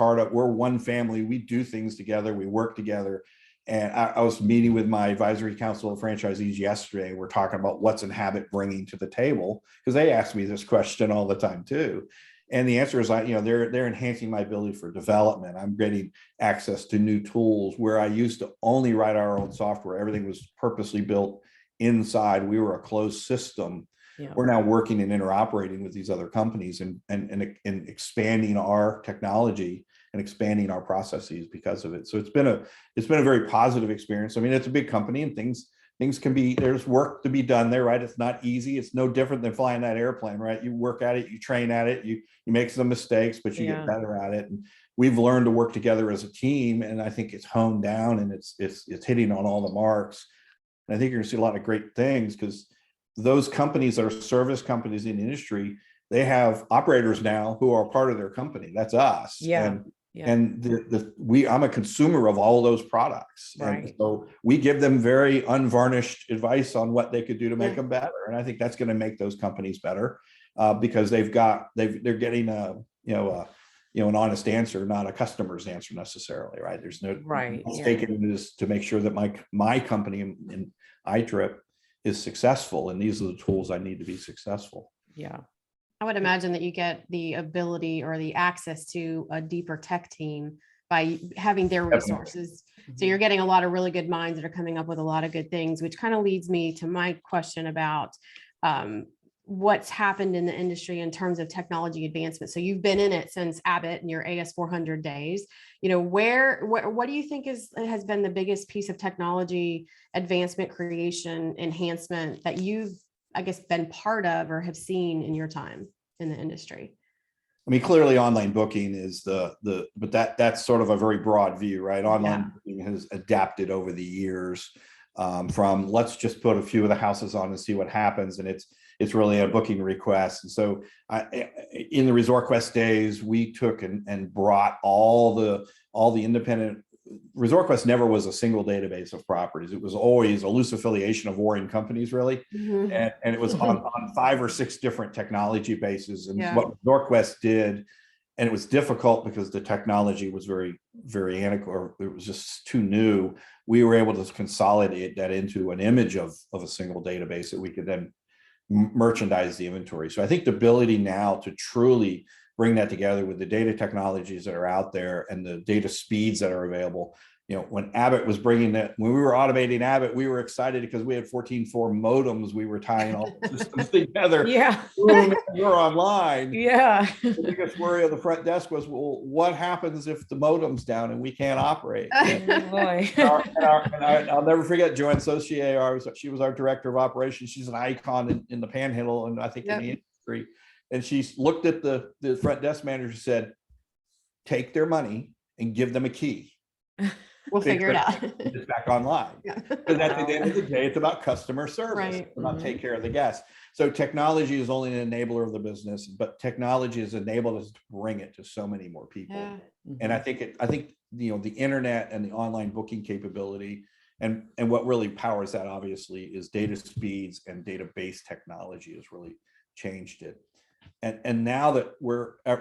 one family. We do things together. We work together. And I was meeting with my advisory council of franchisees yesterday. We're talking about what's Inhabit bringing to the table, because they ask me this question all the time too. And the answer is, they're enhancing my ability for development. I'm getting access to new tools where I used to only write our own software. Everything was purposely built inside. We were a closed system. We're now working and interoperating with these other companies and expanding our technology and expanding our processes because of it. So it's been a very positive experience. I mean, it's a big company, and things can be, there's work to be done there, right? It's not easy. It's no different than flying that airplane, right? You work at it, you train at it, you make some mistakes, but you get better at it. And we've learned to work together as a team, and I think it's honed down, and it's hitting on all the marks. And I think you're gonna see a lot of great things, because those companies that are service companies in the industry, they have operators now who are part of their company. That's us. And Yeah. And I'm a consumer of all those products. And Right. so we give them very unvarnished advice on what they could do to make them better. And I think that's going to make those companies better because they're getting an honest answer, not a customer's answer necessarily, right? There's no Right. mistake in this to make sure that my company in iTrip is successful. And these are the tools I need to be successful. Yeah. I would imagine that you get the ability or the access to a deeper tech team by having their resources. So you're getting a lot of really good minds that are coming up with a lot of good things, which kind of leads me to my question about what's happened in the industry in terms of technology advancement. So you've been in it since Abbott and your AS 400 days. What do you think has been the biggest piece of technology advancement, creation, enhancement that you've, I guess, been part of or have seen in your time in the industry? I mean, clearly online booking is but that's sort of a very broad view, right? Online booking has adapted over the years from let's just put a few of the houses on and see what happens. And it's really a booking request. And so in the ResortQuest days, we took and brought all the independent. ResortQuest never was a single database of properties. It was always a loose affiliation of warring companies, really. Mm-hmm. And it was on 5 or 6 different technology bases. And what ResortQuest did, and it was difficult because the technology was very, very antiquated, it was just too new. We were able to consolidate that into an image of a single database that we could then merchandise the inventory. So I think the ability now to truly bring that together with the data technologies that are out there and the data speeds that are available. When Abbott was bringing that, when we were automating Abbott, we were excited because we had 14.4 modems. We were tying all the systems together. Yeah. We're online. Yeah. The biggest worry of the front desk was, well, what happens if the modem's down and we can't operate? Oh, boy. I'll never forget Joanne Saucier. She was our director of operations. She's an icon in the Panhandle and I think in the industry. And she looked at the front desk manager and said, take their money and give them a key. We'll figure it out. It's back online. Because at the end of the day, it's about customer service. Right. It's about take care of the guests. So technology is only an enabler of the business, but technology has enabled us to bring it to so many more people. Yeah. And I think the internet and the online booking capability and what really powers that obviously is data speeds and database technology has really changed it. And now that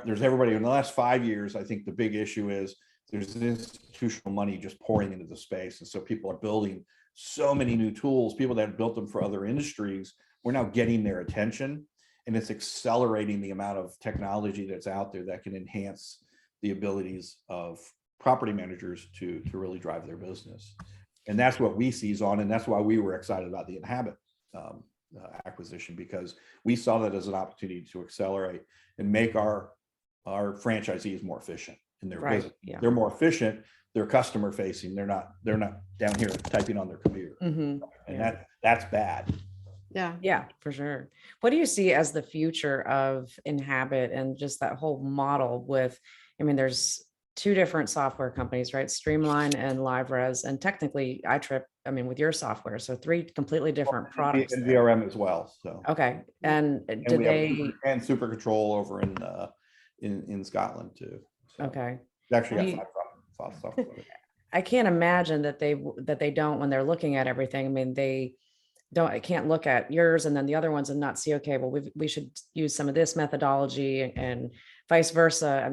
there's everybody in the last 5 years, I think the big issue is there's institutional money just pouring into the space. And so people are building so many new tools. People that have built them for other industries, we're now getting their attention, and it's accelerating the amount of technology that's out there that can enhance the abilities of property managers to really drive their business. And that's what we seize on. And that's why we were excited about the Inhabit acquisition, because we saw that as an opportunity to accelerate and make our franchisees more efficient in their business. Yeah. They're more efficient. They're customer facing. They're not down here typing on their computer. And that's bad. Yeah, for sure. What do you see as the future of Inhabit and just that whole model with, there's 2 different software companies, right? Streamline and LiveRes, and technically iTrip, with your software. So 3 completely different products. And VRM as well. So okay. And did they and Super Control over in Scotland too. So okay. Actually got 5 software. I can't imagine that they don't, when they're looking at everything. I can't look at yours and then the other ones and not see, okay, well, we should use some of this methodology and vice versa.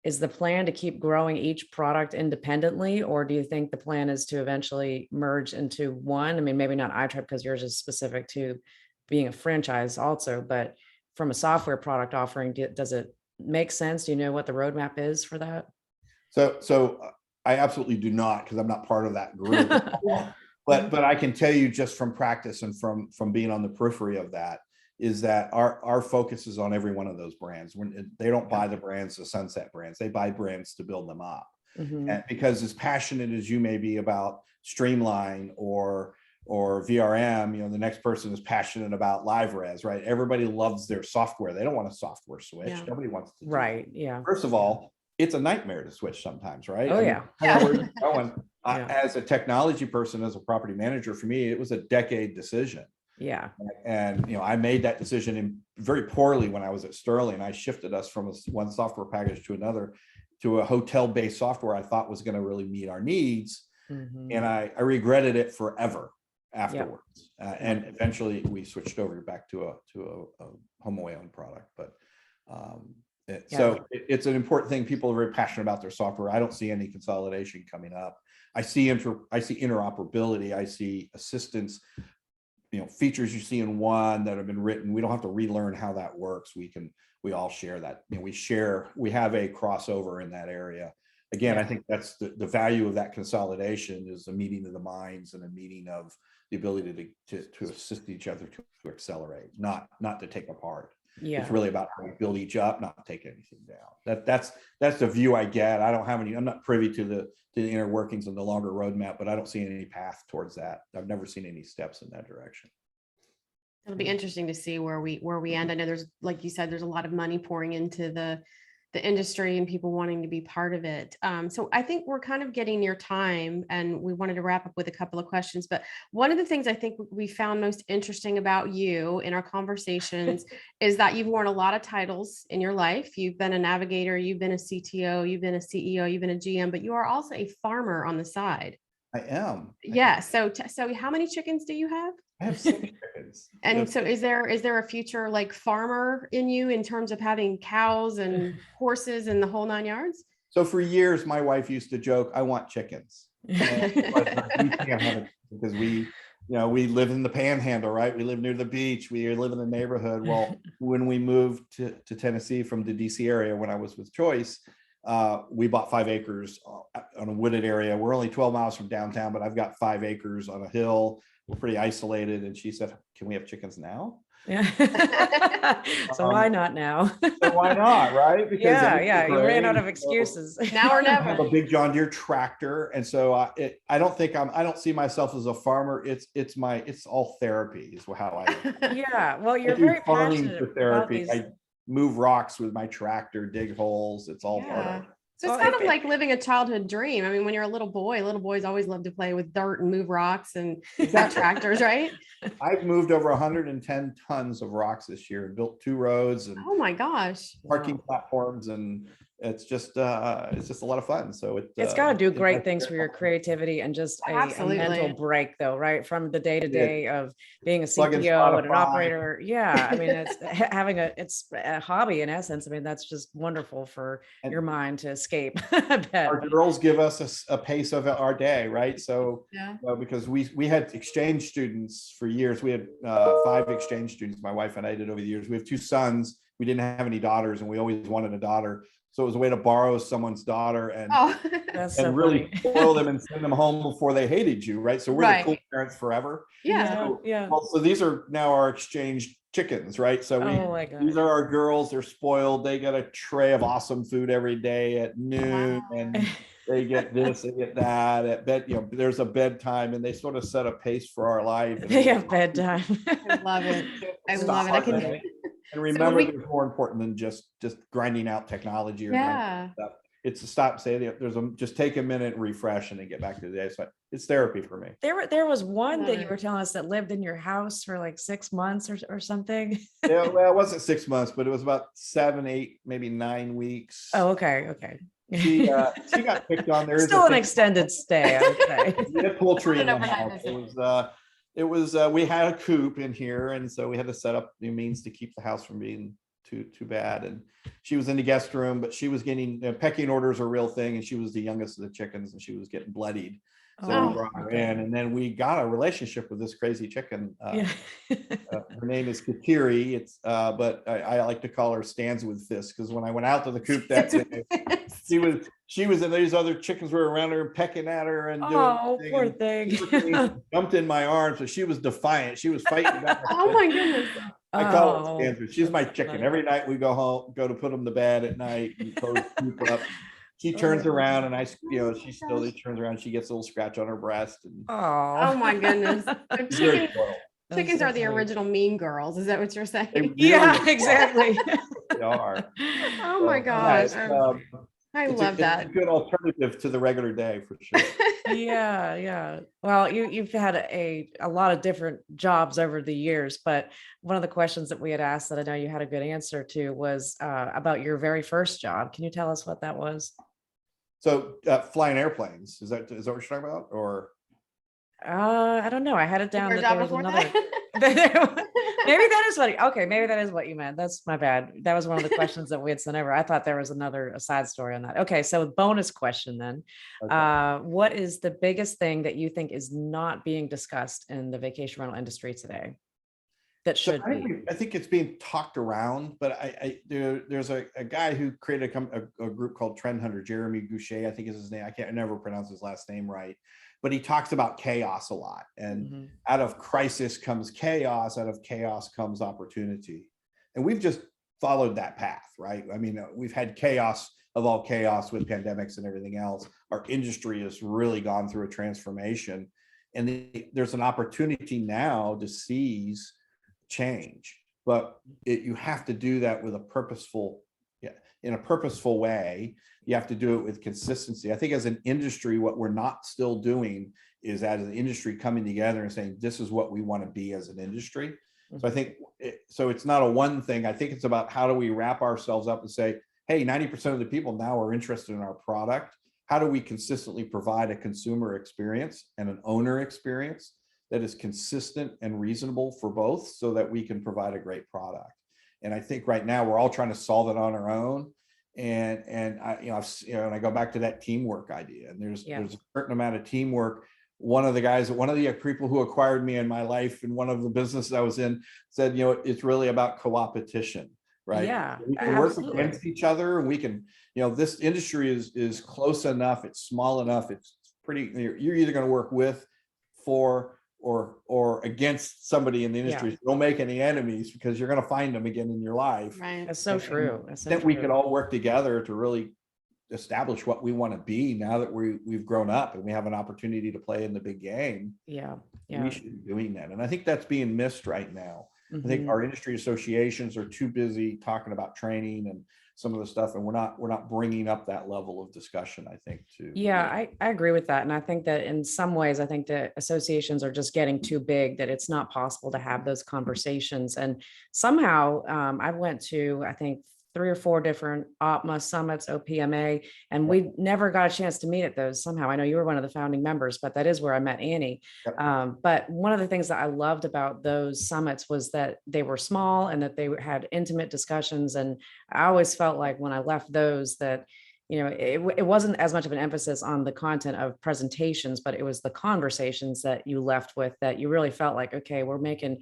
Is the plan to keep growing each product independently, or do you think the plan is to eventually merge into one? Maybe not iTrip because yours is specific to being a franchise also, but from a software product offering, does it make sense? Do you know what the roadmap is for that? So I absolutely do not, because I'm not part of that group. But I can tell you just from practice and from being on the periphery of that, is that our focus is on every one of those brands. When they don't buy the brands, the sunset brands, they buy brands to build them up. And because as passionate as you may be about Streamline or VRM, the next person is passionate about LiveRes, right? Everybody loves their software. They don't want a software switch. Nobody wants to. Right. Yeah. First of all, it's a nightmare to switch sometimes, right? Oh, where you're going. As a technology person, as a property manager, for me, it was a decade decision. Yeah. And, I made that decision very poorly when I was at Sterling. I shifted us from one software package to another to a hotel-based software I thought was going to really meet our needs. Mhm. And I regretted it forever afterwards. And eventually we switched over back to a home away owned product. But so it's an important thing. People are very passionate about their software. I don't see any consolidation coming up. I see interoperability. I see assistance, features you see in one that have been written. We don't have to relearn how that works. We all share that. We have a crossover in that area. Again, I think that's the value of that consolidation, is a meeting of the minds and a meeting of the ability to assist each other to accelerate, not to take apart. It's really about how we build each up, not take anything down. That's the view I get. I'm not privy to the inner workings of the longer roadmap, but I don't see any path towards that. I've never seen any steps in that direction. It'll be interesting to see where we end. I know there's, like you said, there's a lot of money pouring into the industry and people wanting to be part of it. So I think we're kind of getting near time, and we wanted to wrap up with a couple of questions. But one of the things I think we found most interesting about you in our conversations is that you've worn a lot of titles in your life. You've been a navigator, you've been a CTO, you've been a CEO, you've been a GM, but you are also a farmer on the side. I am. Yeah. So how many chickens do you have? I have 6 chickens. And so is there a future like farmer in you in terms of having cows and horses and the whole 9 yards? So for years, my wife used to joke, I want chickens. And we can't have it because we live in the Panhandle, right? We live near the beach. We live in the neighborhood. Well, when we moved to Tennessee from the DC area, when I was with Choice, we bought 5 acres on a wooded area. We're only 12 miles from downtown, but I've got 5 acres on a hill. We're pretty isolated. And she said, can we have chickens now? Yeah. So why not now? So why not, right? Because you ran out of excuses. Now or I never. have a big John Deere tractor. And so I don't see myself as a farmer. It's all therapy is how I Well, you're I do very farming passionate for about therapy. these. I move rocks with my tractor, dig holes. It's all part of it. So it's kind of like living a childhood dream. I mean, when you're a little boys always love to play with dirt and move rocks and have tractors, right? I've moved over 110 tons of rocks this year and built 2 roads and Oh my gosh. parking platforms, and it's just a lot of fun. So It's got to do great things for your creativity and just a mental break, though, right? From the day to day of being a CTO and an operator. Yeah, I mean, it's having it's a hobby in essence. I mean, that's just wonderful for your mind to escape. I bet. Our girls give us a pace of our day, right? So because we had exchange students for years. We had 5 exchange students. My wife and I did over the years. We have 2 sons. We didn't have any daughters, and we always wanted a daughter. So it was a way to borrow someone's daughter and really spoil them and send them home before they hated you, right? So we're the cool parents forever. So these are now our exchange chickens, right? So these are our girls. They're spoiled. They get a tray of awesome food every day at noon, and they get this, they get that at bed. There's a bedtime, and they sort of set a pace for our life. They have bedtime. I love it. I love it. I can do it. And remember, there's more important than just grinding out technology or stuff. It's to stop, say just take a minute and refresh and then get back to the day. So it's therapy for me. There was one that you were telling us that lived in your house for like 6 months or something. Yeah, well, it wasn't 6 months, but it was about 7, 8, maybe 9 weeks. Oh, okay. She got picked on. There still an extended stay, I would say. We had poultry in the house. We had a coop in here, and so we had to set up new means to keep the house from being too bad. And she was in the guest room, but she was getting pecking orders are a real thing, and she was the youngest of the chickens, and she was getting bloodied. So we brought her in, and then we got a relationship with this crazy chicken. Her name is Katiri. It's but I like to call her Stands with Fists, because when I went out to the coop that day, she was and these other chickens were around her and pecking at her and doing poor thing. Jumped in my arms, so she was defiant. She was fighting back. Oh my goodness. I call it Stands with. She's my chicken. Every night we go to put them to bed at night and close the coop up. She turns around and she still turns around. She gets a little scratch on her breast. And, oh my goodness. Chickens are the original Mean Girls. Is that what you're saying? Really exactly. They are. Oh my gosh. I love that. It's a good alternative to the regular day for sure. Yeah. Well, you've had a lot of different jobs over the years, but one of the questions that we had asked that I know you had a good answer to was about your very first job. Can you tell us what that was? So flying airplanes, is that what you're talking about? Or I don't know. I had it down Your that job there was before another. that? Maybe that is what. Okay, maybe that is what you meant. That's my bad. That was one of the questions that we had sent over. I thought there was a side story on that. Okay, so bonus question then. okay. What is the biggest thing that you think is not being discussed in the vacation rental industry today that So should be? I think it's being talked around, but there's a guy who created a group called Trend Hunter, Jeremy Goucher, I think is his name. I never pronounce his last name right, but he talks about chaos a lot. And Mhm. out of crisis comes chaos, out of chaos comes opportunity. And we've just followed that path, right? I mean, we've had chaos of all chaos with pandemics and everything else. Our industry has really gone through a transformation. And there's an opportunity now to seize change, but you have to do that with a purposeful, in a purposeful way. You have to do it with consistency. I think as an industry, what we're not still doing is as an industry coming together and saying, this is what we want to be as an industry. So I think, so it's not a one thing. I think it's about how do we wrap ourselves up and say, hey, 90% of the people now are interested in our product. How do we consistently provide a consumer experience and an owner experience that is consistent and reasonable for both so that we can provide a great product? And I think right now we're all trying to solve it on our own. And I, and I go back to that teamwork idea, and there's a certain amount of teamwork. One of the people who acquired me in my life and one of the businesses I was in said, it's really about co-opetition, right? Yeah, We can work against each other, and we can, this industry is close enough, it's small enough, it's pretty, you're either going to work with, for, or against somebody in the industry. So don't make any enemies, because you're going to find them again in your life. Right. That's so true. That we can all work together to really establish what we want to be now that we've grown up and we have an opportunity to play in the big game. We should be doing that. And I think that's being missed right now. I think our industry associations are too busy talking about training and some of the stuff, and we're not bringing up that level of discussion, I think, too. I agree with that. And I think that in some ways, I think that associations are just getting too big, that it's not possible to have those conversations. And somehow I went to, I think, 3 or 4 different OPMA summits, OPMA, and we never got a chance to meet at those somehow. I know you were one of the founding members, but that is where I met Annie. But one of the things that I loved about those summits was that they were small and that they had intimate discussions. And I always felt like when I left those that, it wasn't as much of an emphasis on the content of presentations, but it was the conversations that you left with that you really felt like, okay, we're moving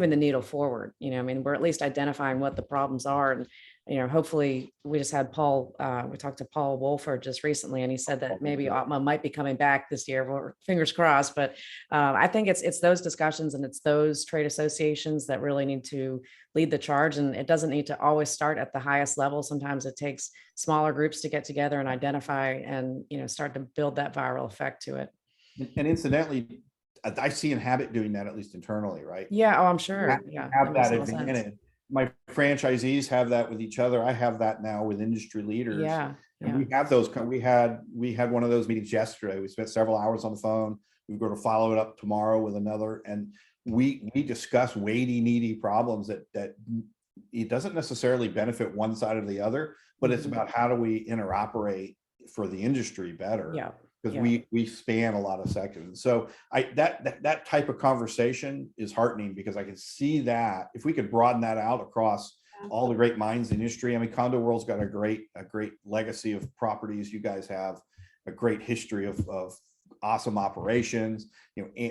the needle forward. We're at least identifying what the problems are. And hopefully we just had Paul, we talked to Paul Wolford just recently, and he said that maybe OPMA might be coming back this year. Well, fingers crossed. But I think it's those discussions and it's those trade associations that really need to lead the charge. And it doesn't need to always start at the highest level. Sometimes it takes smaller groups to get together and identify and, start to build that viral effect to it. And incidentally, I see Abbott doing that, at least internally, right? Yeah. Oh, I'm sure. Have that advantage. My franchisees have that with each other. I have that now with industry leaders. And we have those. We had one of those meetings yesterday. We spent several hours on the phone. We're going to follow it up tomorrow with another. And we discuss weighty, needy problems that it doesn't necessarily benefit one side or the other, but it's about how do we interoperate for the industry better. Because we span a lot of sectors. So that type of conversation is heartening, because I can see that if we could broaden that out across all the great minds in the industry. I mean, Condo World's got a great legacy of properties. You guys have a great history of awesome operations.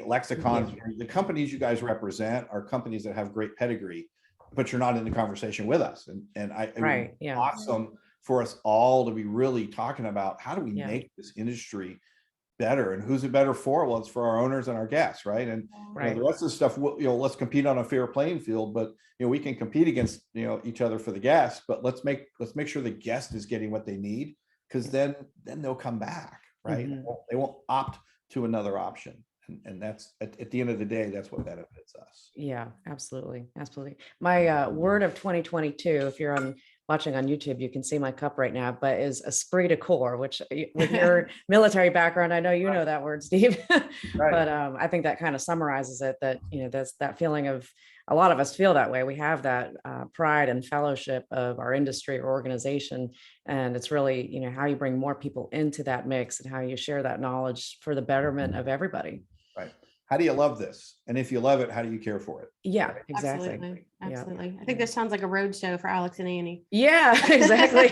Lexicon, the companies you guys represent are companies that have great pedigree, but you're not in the conversation with us. And awesome for us all to be really talking about how do we make this industry better, and who's it better for? Well, it's for our owners and our guests, right? And the rest of the stuff, let's compete on a fair playing field, but we can compete against each other for the guests, but let's make sure the guest is getting what they need, because then they'll come back, right? They won't opt to another option. And that's at the end of the day, that's what benefits us. Yeah, absolutely. My word of 2022, if you're watching on YouTube, you can see my cup right now, but is esprit de corps, which with your military background, I know you know that word, Steve. But I think that kind of summarizes it, that that's that feeling of a lot of us feel that way. We have that pride and fellowship of our industry or organization. And it's really, how you bring more people into that mix and how you share that knowledge for the betterment of everybody. Right. How do you love this? And if you love it, how do you care for it? Yeah, exactly. Absolutely. Yeah. Absolutely. I think this sounds like a road show for Alex and Annie. Yeah, exactly.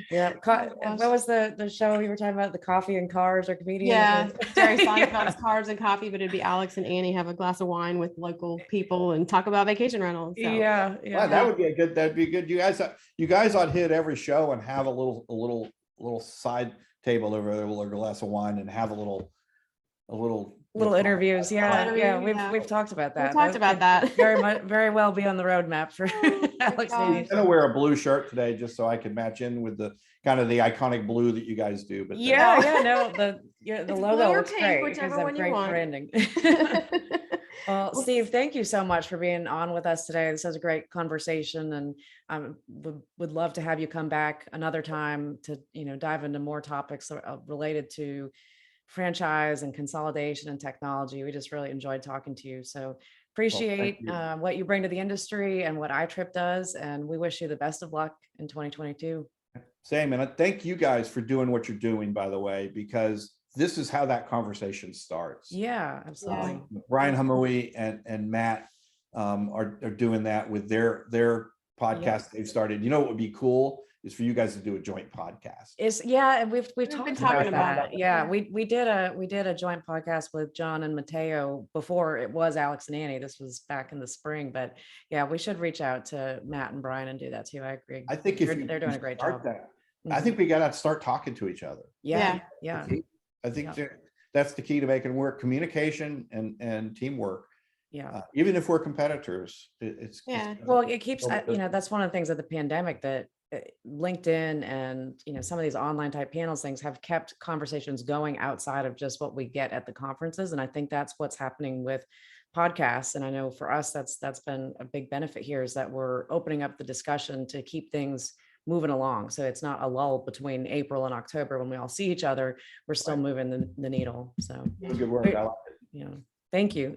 Yeah. gosh. What was the show you were talking about? The coffee and cars or comedians? Yeah, Jerry Yeah. Seinfeld's Cars and Coffee, but it'd be Alex and Annie have a glass of wine with local people and talk about vacation rentals. So. Yeah, Wow, that would be that'd be good. You guys ought to hit every show and have a little side table over there with a glass of wine and have a little interviews. Yeah, interview, we've talked about that. We talked about that. Very well be on the roadmap for Alex. gosh. Annie. I'm gonna wear a blue shirt today just so I can match in with the kind of the iconic blue that you guys do. But The It's logo blue or looks pink, great whichever because of one you great want. branding. Well, Steve, thank you so much for being on with us today. This was a great conversation, and would love to have you come back another time to dive into more topics related to franchise and consolidation and technology. We just really enjoyed talking to you. So appreciate you. what you bring to the industry and what iTrip does, and we wish you the best of luck in 2022. Same, and I thank you guys for doing what you're doing, by the way, because this is how that conversation starts. Yeah, absolutely. Brian Hamui and Matt are doing that with their podcast they've started. You know what would be cool is for you guys to do a joint podcast. And we've been talked talking about about that. it. Yeah, we did a joint podcast with John and Mateo before it was Alex and Annie. This was back in the spring, but yeah, we should reach out to Matt and Brian and do that too. I agree. I think they're doing a great job. I think we got to start talking to each other. Yeah. I think that's the key to making work: communication and teamwork. Yeah. Even if we're competitors, Well, it keeps, that's one of the things of the pandemic that LinkedIn and, some of these online type panels things have kept conversations going outside of just what we get at the conferences. And I think that's what's happening with podcasts. And I know for us, that's been a big benefit here, is that we're opening up the discussion to keep things moving along. So it's not a lull between April and October when we all see each other. We're still moving the needle. So good work. I like it. Thank you.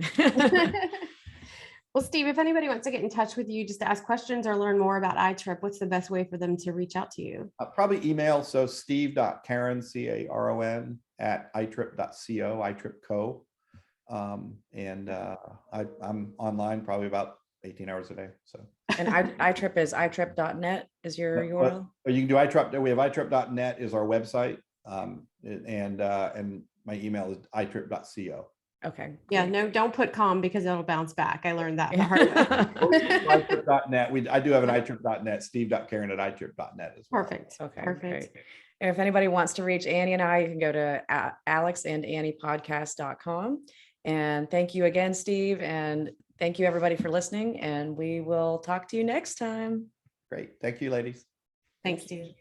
Well, Steve, if anybody wants to get in touch with you just to ask questions or learn more about iTrip, what's the best way for them to reach out to you? Probably email. So steve.caron, Caron @itrip.co, iTrip.co. I'm online probably about 18 hours a day. So, and iTrip is iTrip.net is your URL. You can do iTrip. We have iTrip.net is our website. And my email is iTrip.co. Okay. Yeah, no, don't put com because it'll bounce back. I learned that the hard way. iTrip.net. I do have an iTrip.net, steve.caron @iTrip.net as well. Perfect. Okay. Perfect. Great. If anybody wants to reach Annie and I, you can go to alexandanniepodcast.com. And thank you again, Steve. And thank you everybody for listening. And we will talk to you next time. Great. Thank you, ladies. Thanks, Steve.